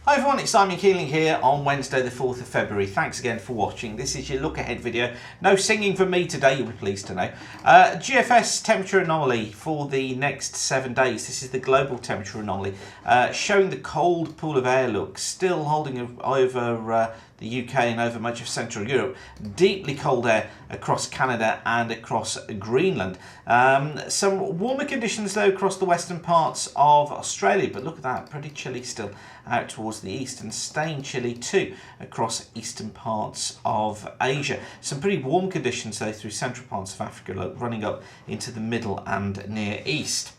Hi everyone, it's Simon Keeling here on Wednesday the 4th of February. Thanks again for watching. This is your look ahead video. No singing from me today, you'll be pleased to know. GFS temperature anomaly for the next 7 days. This is the global temperature anomaly, showing the cold pool of air look still holding over the UK and over much of Central Europe. Deeply cold air across Canada and across Greenland. Some warmer conditions though across the western parts of Australia, but look at that, pretty chilly still out towards the east, and staying chilly too across eastern parts of Asia. Some pretty warm conditions though through central parts of Africa, running up into the middle and near east.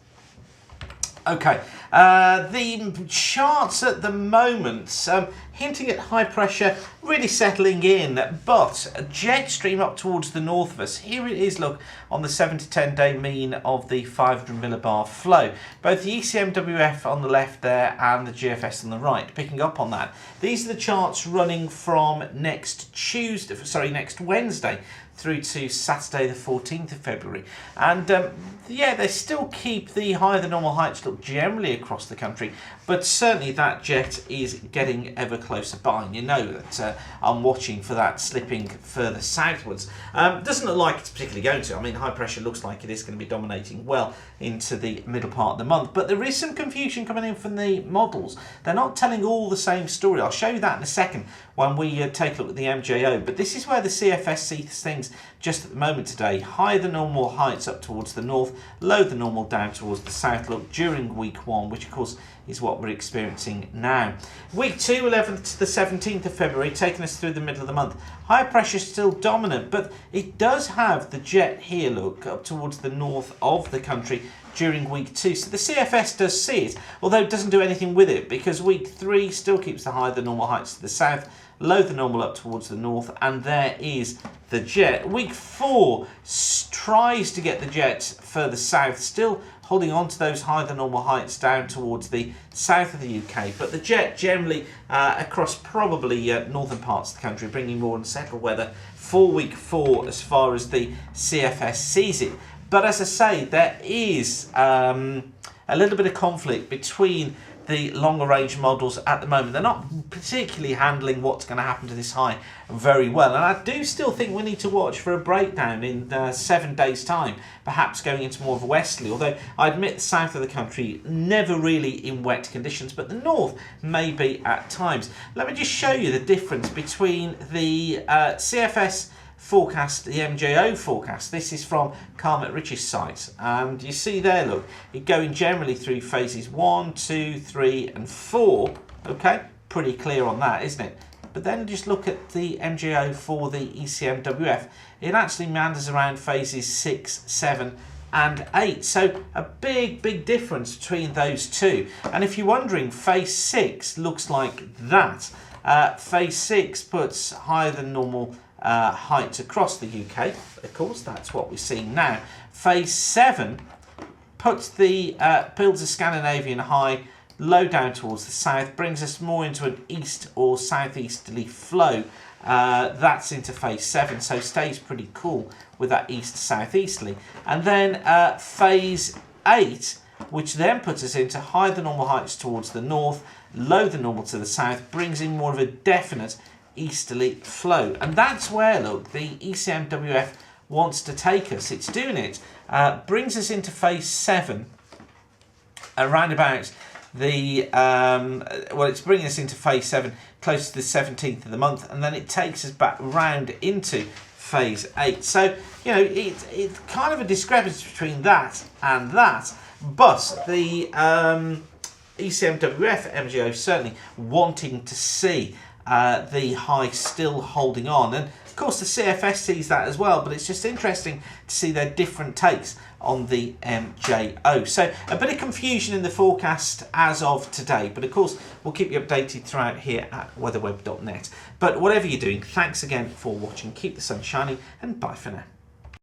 Okay, the charts at the moment hinting at high pressure really settling in, but a jet stream up towards the north of us. Here it is, look, on the 7 to 10 day mean of the 500 millibar flow. Both the ECMWF on the left there and the GFS on the right, picking up on that. These are the charts running from next Wednesday through to Saturday the 14th of February. And yeah, they still keep the higher than normal heights look generally across the country, but certainly that jet is getting ever closer by, and you know that I'm watching for that slipping further southwards. Doesn't look like it's particularly going to. I mean, high pressure looks like it is going to be dominating well into the middle part of the month, but there is some confusion coming in from the models. They're not telling all the same story. I'll show you that in a second when we take a look at the MJO, but this is where the CFS sees things just at the moment today. Higher than normal heights up towards the north, low than normal down towards the south look during week 1, which of course is what we're experiencing now. Week 2, 11th to the 17th of February, taking us through the middle of the month. High pressure still dominant, but it does have the jet here, look, up towards the north of the country during week 2. So the CFS does see it, although it doesn't do anything with it, because week 3 still keeps the higher than normal heights to the south, low than normal up towards the north, and there is the jet. Week 4 tries to get the jet further south, still holding on to those higher than normal heights down towards the south of the UK, but the jet generally across probably northern parts of the country, bringing more unsettled weather for week 4 as far as the CFS sees it. But as I say, there is a little bit of conflict between the longer range models at the moment. They're not particularly handling what's going to happen to this high very well, and I do still think we need to watch for a breakdown in 7 days time, perhaps going into more of a westerly, although I admit the south of the country never really in wet conditions, but the north may be at times. Let me just show you the difference between the CFS forecast, the MJO forecast. This is from Carl McRitchie's site, and you see there, look, it going generally through phases 1, 2, 3 and 4. Okay, pretty clear on that, isn't it? But then just look at the MJO for the ECMWF. It actually meanders around phases 6, 7 and 8. So a big difference between those two. And if you're wondering, phase 6 looks like that. Phase 6 puts higher than normal heights across the UK, of course, that's what we're seeing now. Phase 7 puts the builds a Scandinavian high low down towards the south, brings us more into an east or southeasterly flow. That's into phase 7, so stays pretty cool with that east southeasterly. And then phase 8, which then puts us into higher than normal heights towards the north, low than normal to the south, brings in more of a definite easterly flow. And that's where, look, the ECMWF wants to take us. It's doing it. Brings us into phase 7 around about the well, it's bringing us into phase 7 close to the 17th of the month, and then it takes us back round into phase 8. So, you know, it's kind of a discrepancy between that and that, but the ECMWF MJO certainly wanting to see the high still holding on, and of course the CFS sees that as well, but it's just interesting to see their different takes on the MJO. So a bit of confusion in the forecast as of today, but of course we'll keep you updated throughout here at weatherweb.net. But whatever you're doing, thanks again for watching, keep the sun shining, and bye for now.